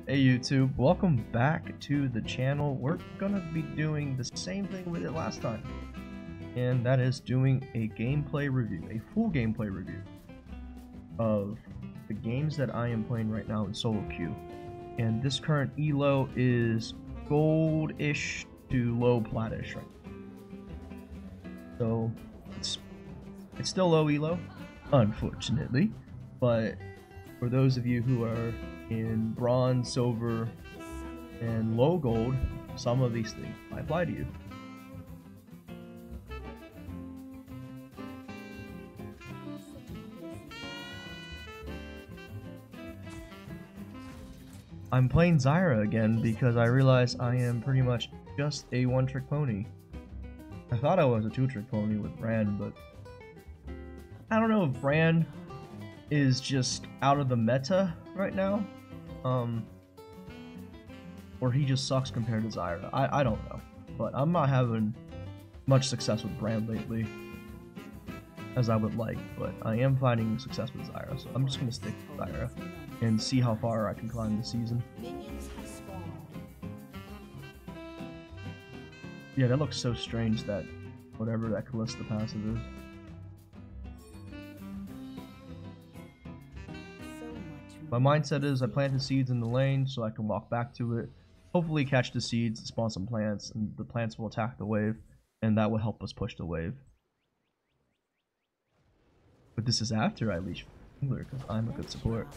Hey YouTube, welcome back to the channel. We're gonna be doing the same thing we did last time, and that is doing a gameplay review, a full gameplay review of the games that I am playing right now in solo queue. And this current elo is gold-ish to low platish right now. So it's still low elo, unfortunately, but for those of you who are in bronze, silver, and low gold, some of these things might apply to you. I'm playing Zyra again because I realize I am pretty much just a one-trick pony. I thought I was a two-trick pony with Brand, but I don't know if Brand is just out of the meta right now, or he just sucks compared to Zyra. I don't know, but I'm not having much success with Brand lately as I would like, but I am finding success with Zyra, so I'm just gonna stick with Zyra and see how far I can climb this season. Yeah, that looks so strange, that whatever that Callista passive is. My mindset is I planted seeds in the lane so I can walk back to it, hopefully catch the seeds, spawn some plants, and the plants will attack the wave, and that will help us push the wave. But this is after I leash because I'm a good support.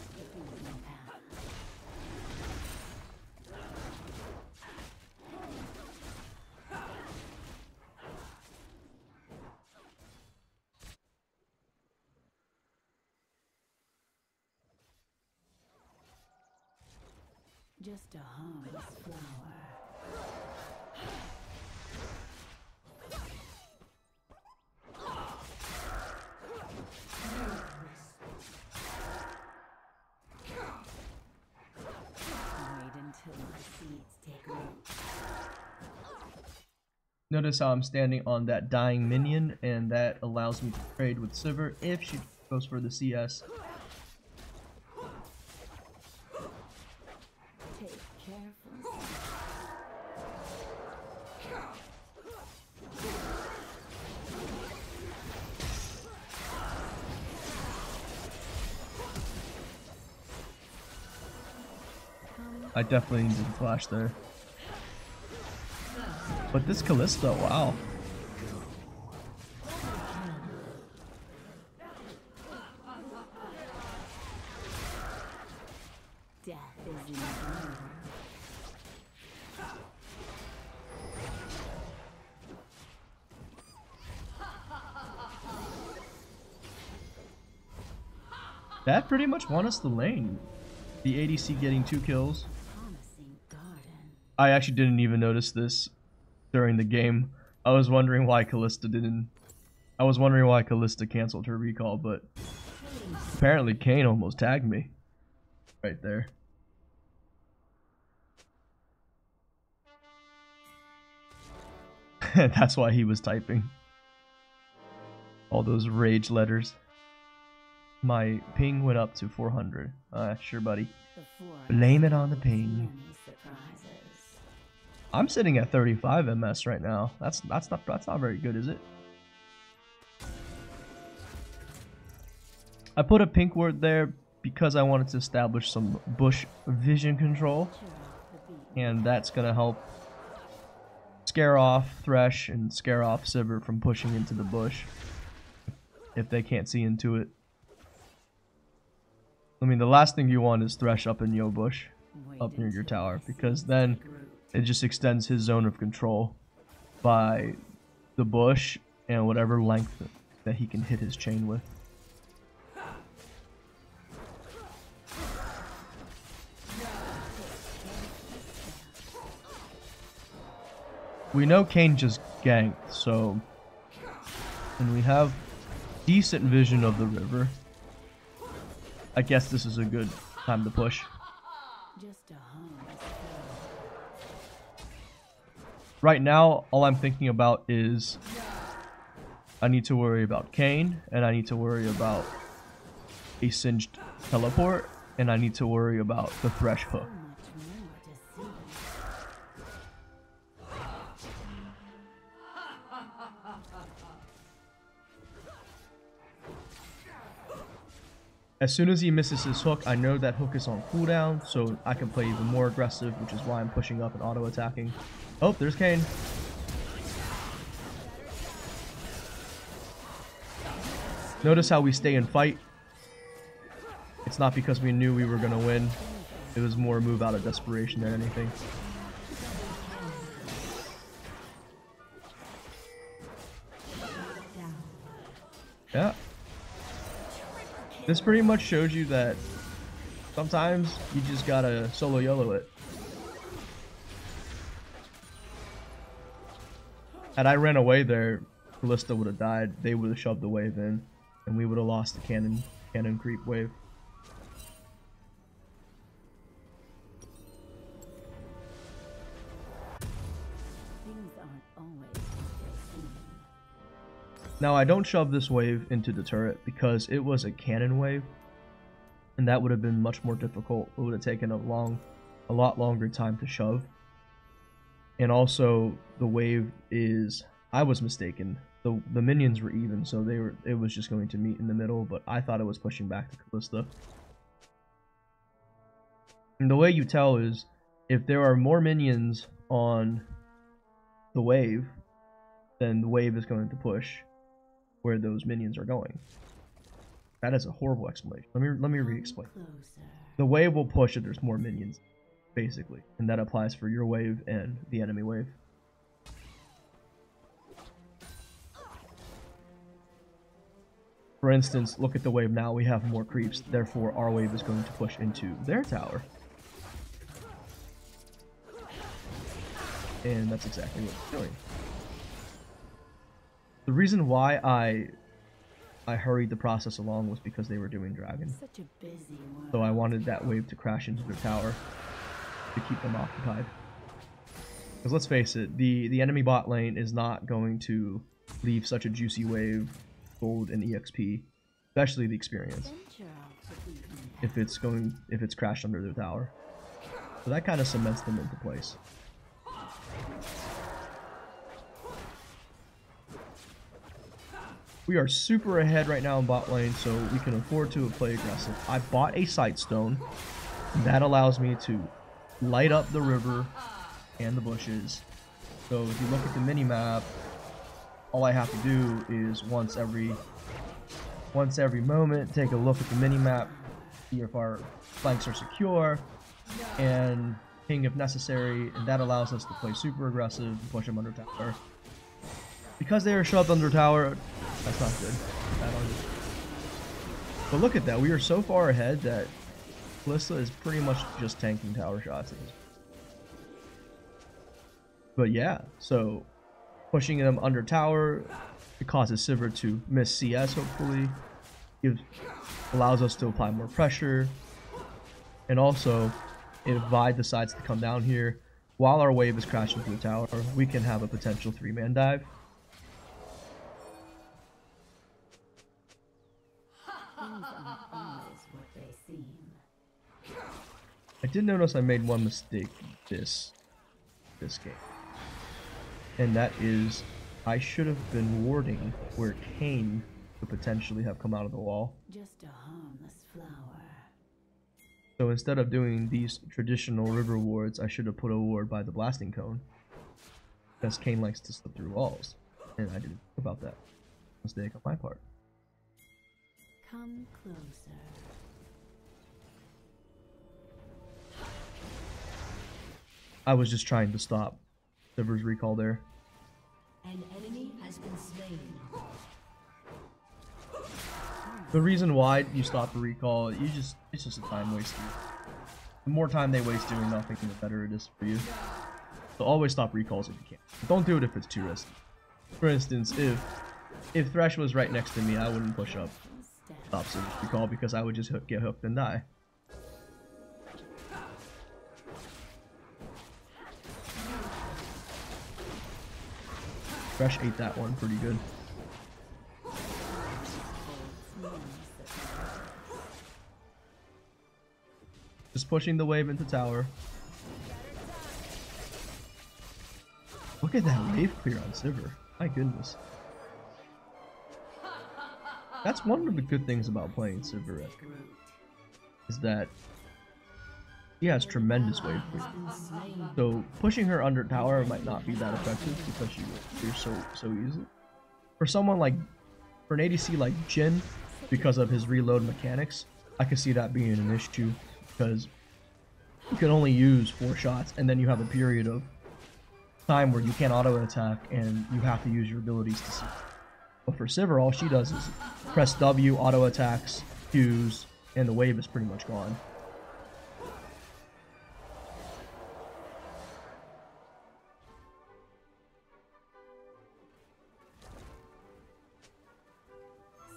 Just a harmless flower. Wait until my seeds take root. Notice how I'm standing on that dying minion, and that allows me to trade with Zyra if she goes for the CS. I definitely needed to flash there. But this Callista, wow. Death is in the That pretty much won us the lane. The ADC getting 2 kills. I actually didn't even notice this during the game. I was wondering why Callista canceled her recall, but apparently Kane almost tagged me right there. That's why he was typing all those rage letters. My ping went up to 400. Sure, buddy. Blame it on the ping. I'm sitting at 35 MS right now. That's not very good, is it? I put a pink word there because I wanted to establish some bush vision control, and that's gonna help scare off Thresh and scare off Zyra from pushing into the bush if they can't see into it. I mean, the last thing you want is Thresh up in your bush, up near your tower, because then it just extends his zone of control by the bush and whatever length that he can hit his chain with. We know Kane just ganked, so, and we have decent vision of the river. I guess this is a good time to push. Right now, all I'm thinking about is I need to worry about Kane, and I need to worry about a singed teleport, and I need to worry about the Thresh hook. As soon as he misses his hook, I know that hook is on cooldown, so I can play even more aggressive, which is why I'm pushing up and auto-attacking. Oh, there's Kane. Notice how we stay and fight. It's not because we knew we were going to win. It was more a move out of desperation than anything. Yeah. This pretty much shows you that sometimes you just gotta solo YOLO it. Had I ran away there, Ballista would have died. They would have shoved the wave in, and we would have lost the cannon creep wave. Now I don't shove this wave into the turret because it was a cannon wave, and that would have been much more difficult. It would have taken a lot longer time to shove. And also the wave is, I was mistaken. The minions were even, so it was just going to meet in the middle, but I thought it was pushing back to Ballista. And the way you tell is if there are more minions on the wave, then the wave is going to push where those minions are going. That is a horrible explanation. Let me re-explain. The wave will push if there's more minions, basically, and that applies for your wave and the enemy wave. For instance, look at the wave now. We have more creeps, therefore our wave is going to push into their tower. And that's exactly what it's doing. The reason why I hurried the process along was because they were doing dragon. Such a busy one. So I wanted that wave to crash into their tower to keep them occupied. Because let's face it, the enemy bot lane is not going to leave such a juicy wave, gold and EXP, especially the experience, if it's crashed under their tower. So that kind of cements them into place. We are super ahead right now in bot lane, so we can afford to play aggressive. I bought a sightstone. That allows me to light up the river and the bushes. So if you look at the mini-map, all I have to do is once every moment, take a look at the mini-map, see if our flanks are secure, and ping if necessary, and that allows us to play super aggressive and push them under tower. Because they are shoved under tower, that's not good. But look at that, we are so far ahead that Ballista is pretty much just tanking tower shots at this point. But yeah, so pushing them under tower, it causes Zyra to miss CS hopefully. It allows us to apply more pressure. And also, if Vi decides to come down here, while our wave is crashing through the tower, we can have a potential 3-man dive. I did notice I made one mistake this game, and that is I should have been warding where Kane could potentially have come out of the wall. Just a harmless flower. So instead of doing these traditional river wards, I should have put a ward by the blasting cone, because Kane likes to slip through walls, and I didn't think about that. Mistake on my part. Come closer. I was just trying to stop Zyra's recall there. An enemy has been slain. The reason why you stop a recall, it's just a time waster. The more time they waste doing nothing, the better it is for you. So always stop recalls if you can. But don't do it if it's too risky. For instance, if Thresh was right next to me, I wouldn't push up stop Zyra's recall because I would just get hooked and die. Thresh ate that one pretty good. Just pushing the wave into tower. Look at that wave clear on Zyra. My goodness. That's one of the good things about playing Zyra. is that she has tremendous wave creep. So pushing her under tower might not be that effective because she will clear so easily. For someone like, for an ADC like Jhin, because of his reload mechanics, I can see that being an issue because you can only use 4 shots and then you have a period of time where you can't auto attack and you have to use your abilities to see. But for Sivir, all she does is press W, auto attacks, Qs, and the wave is pretty much gone.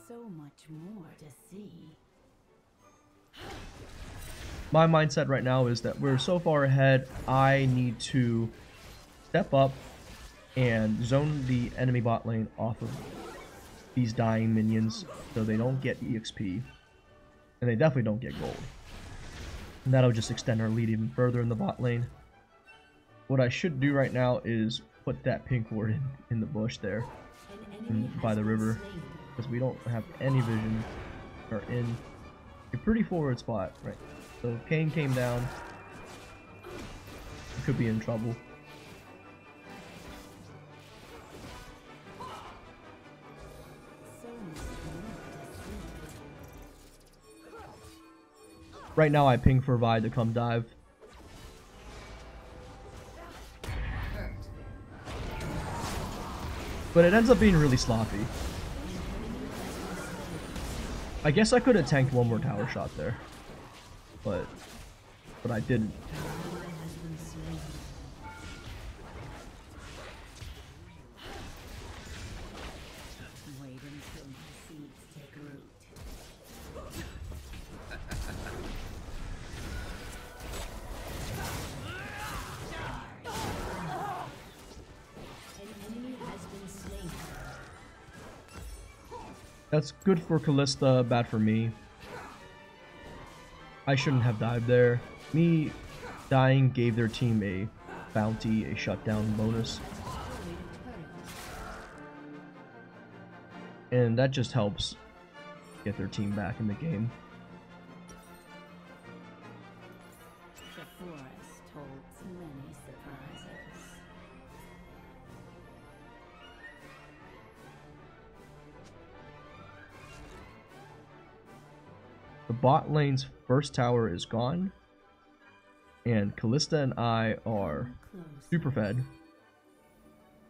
So much more to see. My mindset right now is that we're so far ahead, I need to step up and zone the enemy bot lane off of these dying minions so they don't get EXP and they definitely don't get gold. And that'll just extend our lead even further in the bot lane. What I should do right now is put that pink ward in the bush there by the river because we don't have any vision or in a pretty forward spot, right? So if Kane came down, we could be in trouble. Right now I ping for Vi to come dive. But it ends up being really sloppy. I guess I could have tanked one more tower shot there. But I didn't. Wait until my seeds take root. An enemy has been slain. That's good for Kalista, bad for me. I shouldn't have died there. Me dying gave their team a bounty, a shutdown bonus. And that just helps get their team back in the game. The forest holds many surprises. The bot lane's first tower is gone. And Kalista and I are super fed.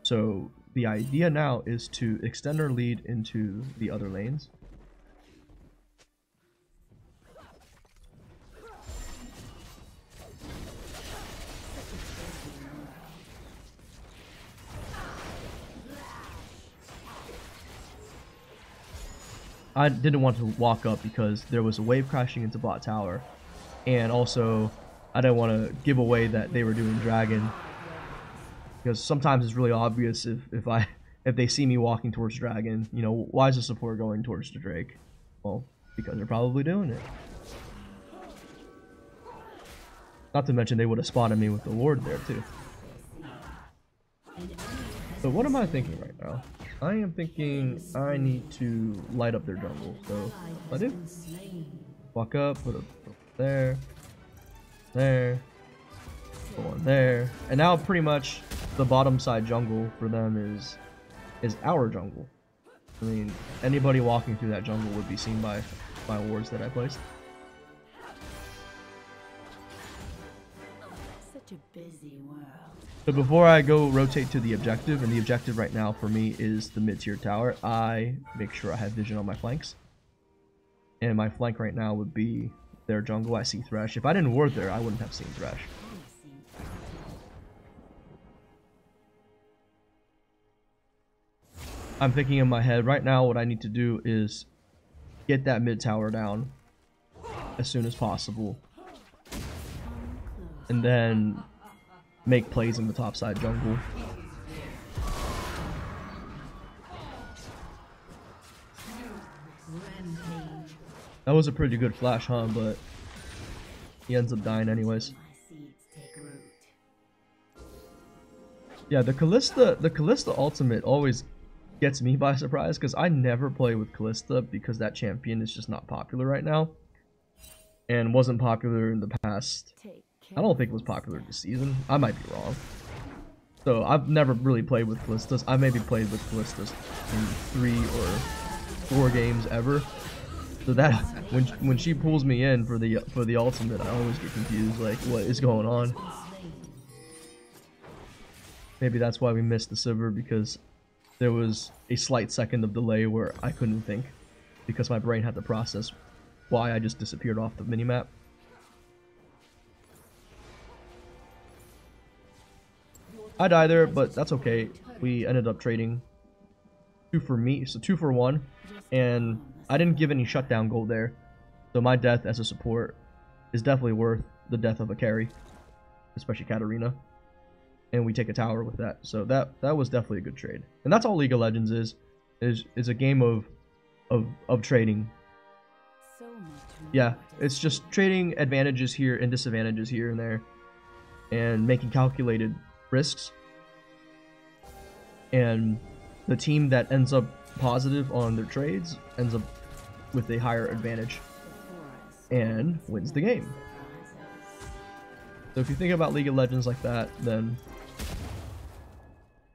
So the idea now is to extend our lead into the other lanes. I didn't want to walk up because there was a wave crashing into bot tower, and also I didn't want to give away that they were doing dragon, because sometimes it's really obvious if they see me walking towards dragon, you know, why is the support going towards the Drake? Well, because they're probably doing it. Not to mention they would have spotted me with the ward there too. So what am I thinking right now? I am thinking I need to light up their jungle. So I do. Walk up, put a there, there, go on there, and now pretty much the bottom side jungle for them is our jungle. I mean, anybody walking through that jungle would be seen by wards that I placed. Such a busy world. So before I go rotate to the objective, and the objective right now for me is the mid-tier tower, I make sure I have vision on my flanks. And my flank right now would be their jungle. I see Thresh. If I didn't ward there, I wouldn't have seen Thresh. I'm thinking in my head, right now what I need to do is get that mid tower down as soon as possible. And then make plays in the top side jungle. That was a pretty good flash, huh? But he ends up dying anyways. Yeah, the Kalista ultimate always gets me by surprise because I never play with Kalista because that champion is just not popular right now. and wasn't popular in the past. Take I don't think it was popular this season. I might be wrong. So I've never really played with Callistus. I maybe played with Callistus in 3 or 4 games ever. So that when she pulls me in for the ultimate, I always get confused, like what is going on. Maybe that's why we missed the silver, because there was a slight second of delay where I couldn't think, because my brain had to process why I just disappeared off the minimap. I died there, but that's okay. We ended up trading 2 for me, so 2 for 1, and I didn't give any shutdown gold there, so my death as a support is definitely worth the death of a carry, especially Katarina, and we take a tower with that. So that was definitely a good trade, and that's all League of Legends is a game of trading. Yeah, it's just trading advantages here and disadvantages here and there, and making calculated risks, and the team that ends up positive on their trades ends up with a higher advantage and wins the game. So if you think about League of Legends like that, then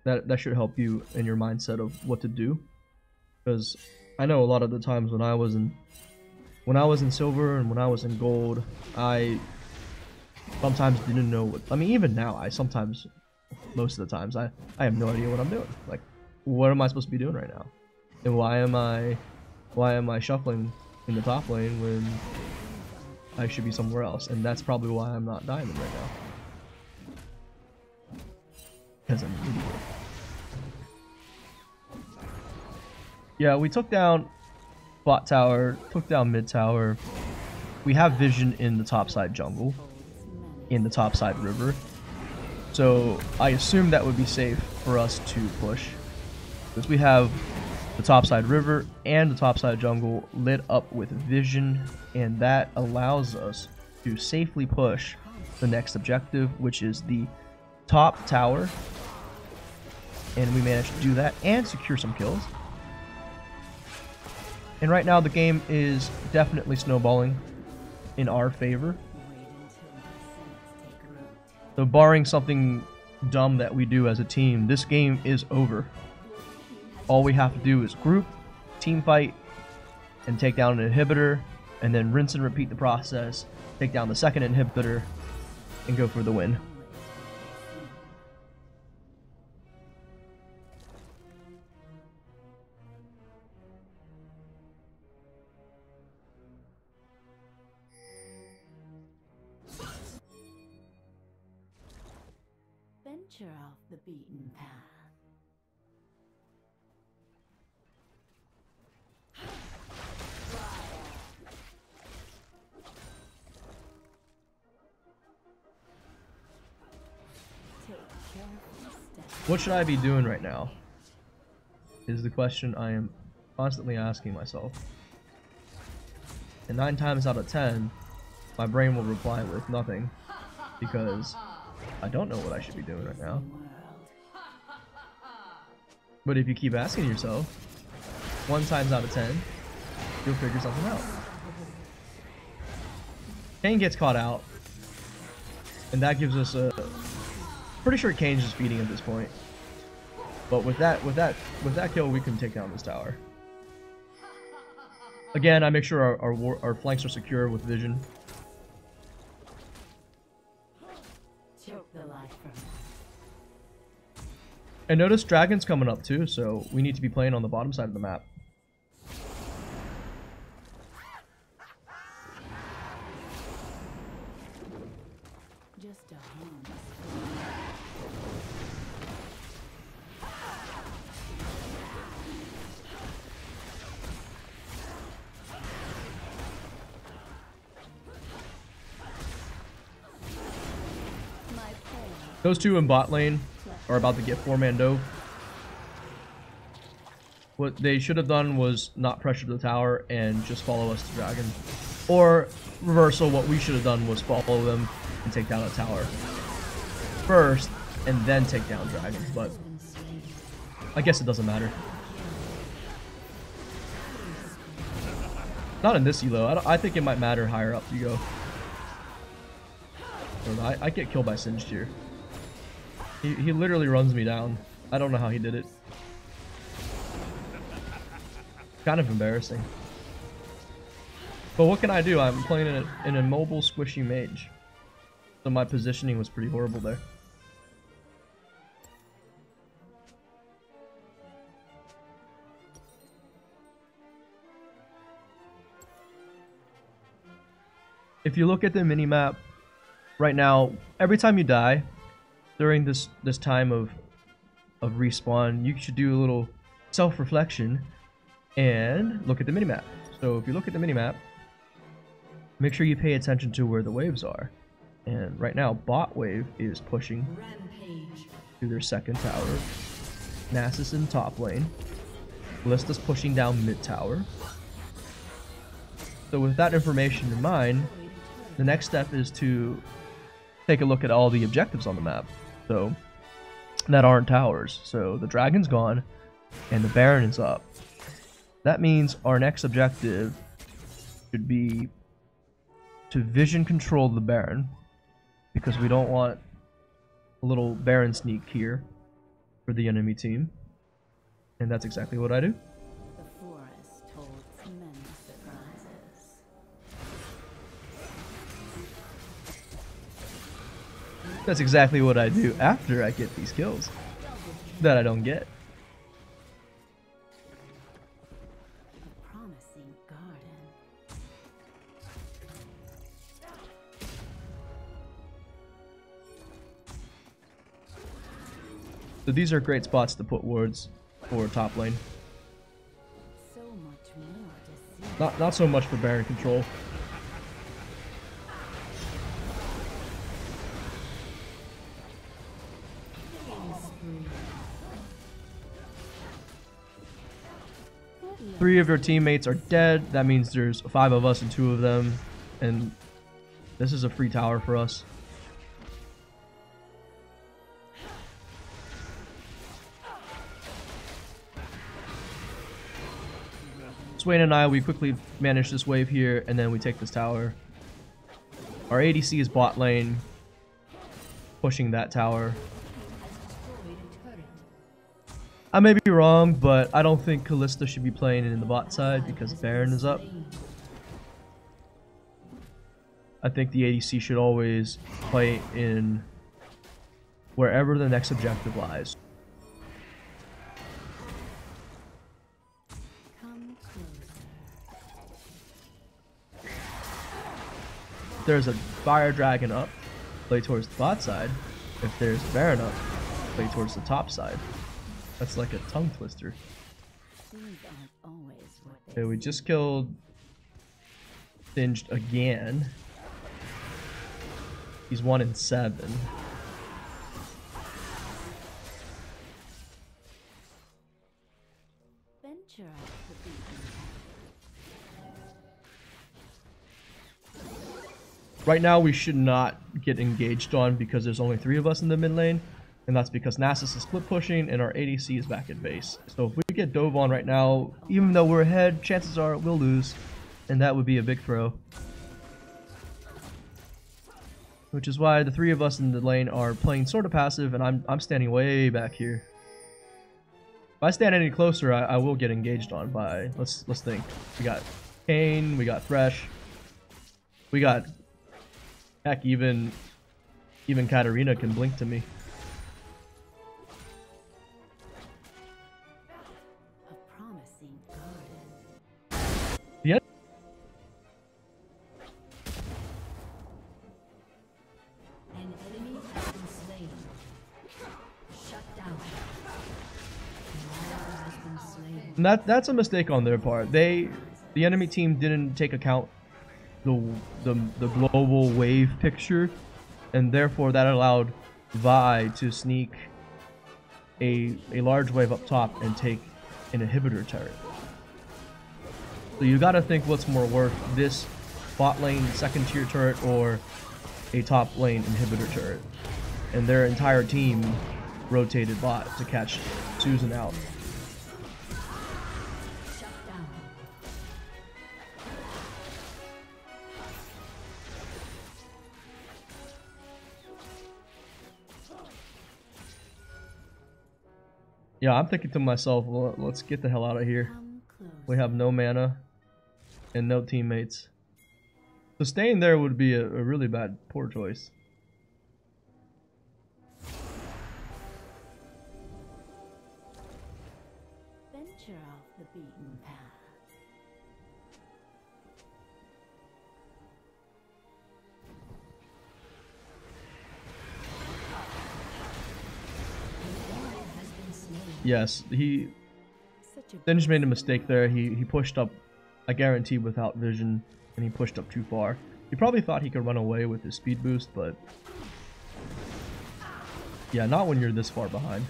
that should help you in your mindset of what to do, because I know a lot of the times when I was in silver and when I was in gold, I sometimes didn't know what, I mean, even now, most of the times, I have no idea what I'm doing. Like, what am I supposed to be doing right now? And why am I shuffling in the top lane when I should be somewhere else? And that's probably why I'm not diamond right now. Because I'm an idiot. Yeah, we took down bot tower, took down mid tower. We have vision in the top side jungle, in the top side river. So I assume that would be safe for us to push, because we have the topside river and the topside jungle lit up with vision, and that allows us to safely push the next objective, which is the top tower, and we managed to do that and secure some kills. And right now the game is definitely snowballing in our favor. So barring something dumb that we do as a team, this game is over. All we have to do is group, team fight, and take down an inhibitor, and then rinse and repeat the process, take down the second inhibitor, and go for the win. Venture off the beaten path. What should I be doing right now? Is the question I am constantly asking myself. And 9 times out of 10, my brain will reply with nothing, because I don't know what I should be doing right now. But if you keep asking yourself, 1 times out of 10, you'll figure something out. Kane gets caught out, and that gives us a... Pretty sure Kane's just feeding at this point. But with that kill, we can take down this tower. Again, I make sure our flanks are secure with vision. And notice Dragon's coming up too, so we need to be playing on the bottom side of the map. Just a hand. Those two in bot lane are about to get 4-man dove. What they should have done was not pressure the tower and just follow us to Dragon. Or reversal, what we should have done was follow them and take down a tower first and then take down Dragon, but I guess it doesn't matter. Not in this elo. I think it might matter higher up you go. I get killed by Singed here. He literally runs me down. I don't know how he did it. Kind of embarrassing. But what can I do? I'm playing in a mobile squishy mage. So my positioning was pretty horrible there. If you look at the minimap right now, every time you die during this time of respawn, you should do a little self-reflection and look at the minimap. So if you look at the minimap, make sure you pay attention to where the waves are. And right now, bot wave is pushing to their second tower. Nasus in top lane. Lista's pushing down mid tower. So with that information in mind, the next step is to take a look at all the objectives on the map. So that aren't towers. So the dragon's gone and the Baron is up. That means our next objective should be to vision control the Baron, because we don't want a little Baron sneak here for the enemy team. And that's exactly what I do. The forest told tremendous surprises. That's exactly what I do after I get these kills that I don't get. A promising garden. So these are great spots to put wards for top lane. So much more to see. Not so much for Baron control. Three of your teammates are dead. That means there's 5 of us and 2 of them. And this is a free tower for us. Swain and I, we quickly manage this wave here, and then we take this tower. Our ADC is bot lane, pushing that tower. I may be wrong, but I don't think Kalista should be playing in the bot side because Baron is up. I think the ADC should always play in wherever the next objective lies. If there's a fire dragon up, play towards the bot side. If there's Baron up, play towards the top side. That's like a tongue twister. Okay, we just killed Singed again. He's 1 in 7. Venture Right now we should not get engaged on because there's only 3 of us in the mid lane. And that's because Nasus is split pushing and our ADC is back at base. So if we get dove on right now, even though we're ahead, chances are we'll lose. And that would be a big throw. Which is why the 3 of us in the lane are playing sort of passive and I'm standing way back here. If I stand any closer, I will get engaged on by, let's think. We got Kane, we got Thresh, we got, heck, even Katarina can blink to me. Yeah. An enemy has been slain. Shut down. Has been slain. And that's a mistake on their part. The enemy team didn't take account the global wave picture, and therefore that allowed Vi to sneak a large wave up top and take an inhibitor turret. So you gotta think what's more worth, this bot lane second tier turret or a top lane inhibitor turret. And their entire team rotated bot to catch Susan out. Yeah, I'm thinking to myself, well, let's get the hell out of here. Come close. We have no mana and no teammates. So staying there would be a really bad, poor choice. Venture off the beaten path. Yes, Such a Singe made a mistake there. He pushed up, I guarantee, without vision, and he pushed up too far. He probably thought he could run away with his speed boost, but yeah, not when you're this far behind.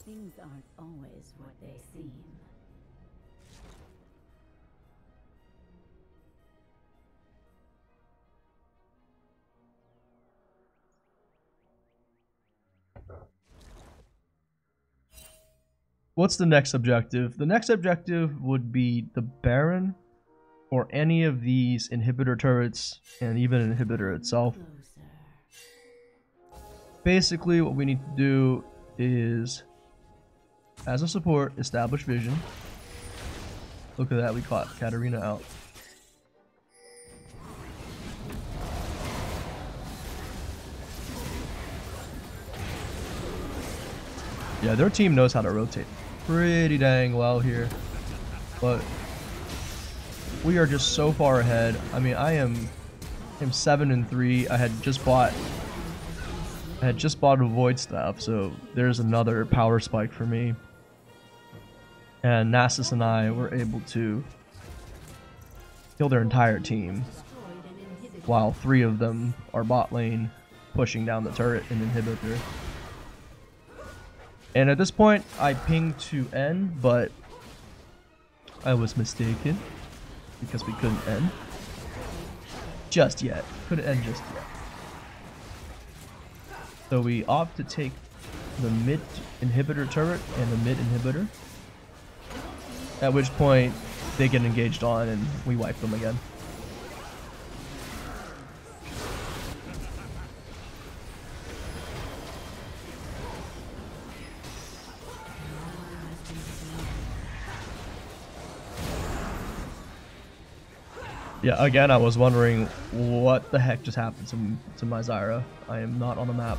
Things aren't always what they seem. What's the next objective? The next objective would be the Baron, or any of these inhibitor turrets, and even inhibitor itself. Closer. Basically, what we need to do is, as a support, establish vision. Look at that, we caught Katarina out. Yeah, their team knows how to rotate pretty dang well here, but we are just so far ahead. I mean, I'm 7-3. I had just bought a void staff, so there's another power spike for me. And Nasus and I were able to kill their entire team, while 3 of them are bot lane pushing down the turret and inhibitor. And at this point, I pinged to end, but I was mistaken because we couldn't end just yet. Couldn't end just yet. So we opt to take the mid inhibitor turret and the mid inhibitor. At which point, they get engaged on and we wipe them again. Yeah, again, I was wondering what the heck just happened to my Zyra. I am not on the map.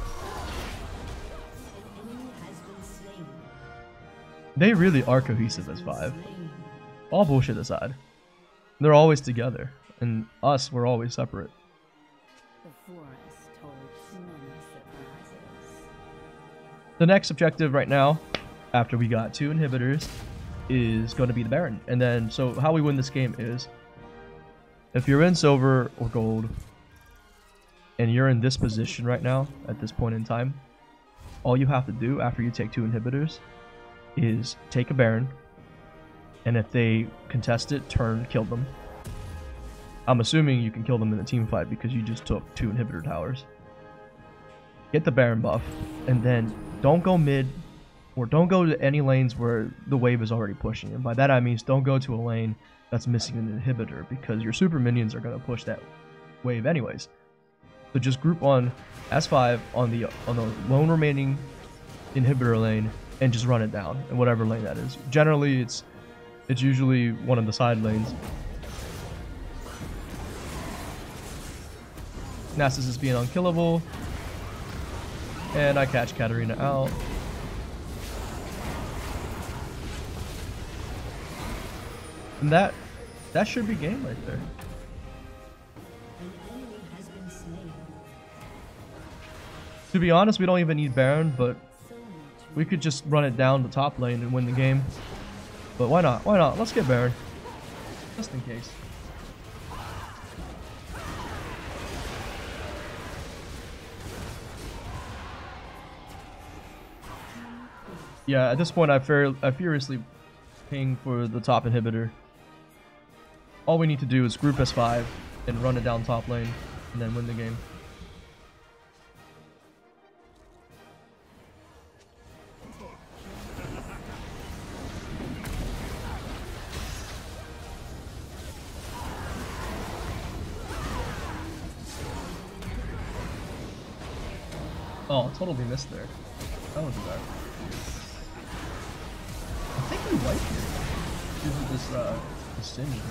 They really are cohesive as 5. All bullshit aside. They're always together. And us, we're always separate. The forest holds many surprises. The next objective right now, after we got 2 inhibitors, is going to be the Baron. And then, so how we win this game is, if you're in silver or gold, and you're in this position right now, at this point in time, all you have to do after you take 2 inhibitors is take a Baron, and if they contest it, turn, kill them. I'm assuming you can kill them in a team fight because you just took 2 inhibitor towers. Get the Baron buff, and then don't go mid, or don't go to any lanes where the wave is already pushing. And by that I mean don't go to a lane that's missing an inhibitor, because your super minions are going to push that wave anyways. So just group on S5 on the lone remaining inhibitor lane and just run it down in whatever lane that is. Generally it's usually one of the side lanes. Nasus is being unkillable, and I catch Katarina out. And that should be game right there. To be honest, we don't even need Baron, but we could just run it down the top lane and win the game. But why not? Why not? Let's get Baron. Just in case. Yeah, at this point I furiously ping for the top inhibitor. All we need to do is group S5 and run it down top lane and then win the game. Oh, totally missed there. That wasn't bad. I think we wipe here. Due to this, this Singe.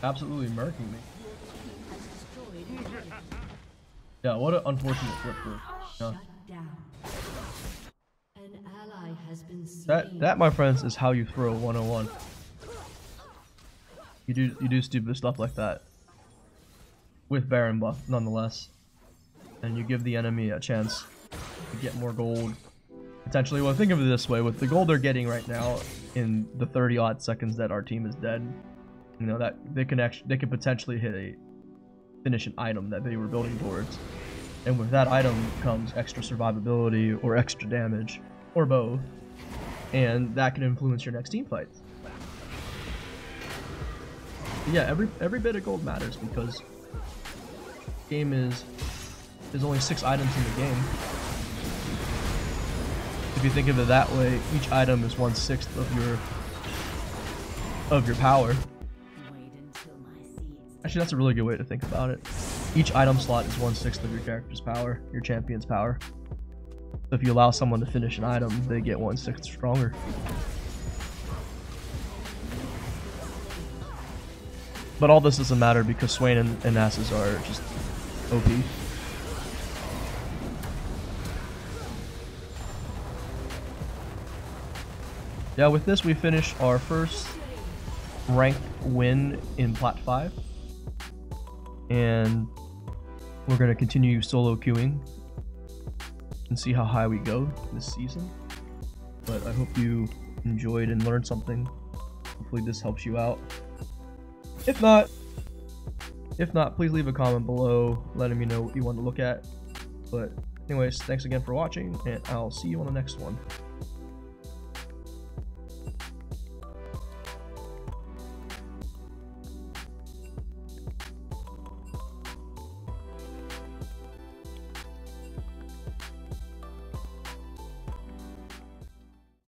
Absolutely murking me. Yeah, what an unfortunate flip through. Yeah. That, my friends, is how you throw 101. You do stupid stuff like that. With Baron buff, nonetheless. And you give the enemy a chance to get more gold. Potentially, well, think of it this way, with the gold they're getting right now, in the 30-odd seconds that our team is dead, you know, that they could potentially finish an item that they were building towards. And with that item comes extra survivability or extra damage, or both. And that can influence your next team fight. But yeah, every bit of gold matters because the game there's only 6 items in the game. If you think of it that way, each item is 1/6 of your power. Actually, that's a really good way to think about it. Each item slot is 1/6 of your character's power, your champion's power. So if you allow someone to finish an item, they get 1/6 stronger. But all this doesn't matter because Swain and Nasus are just OP. Yeah, with this we finish our first ranked win in Plat 5. And we're going to continue solo queuing and see how high we go this season. But I hope you enjoyed and learned something. Hopefully this helps you out. If not, please leave a comment below letting me know what you want to look at. But anyways, thanks again for watching, and I'll see you on the next one.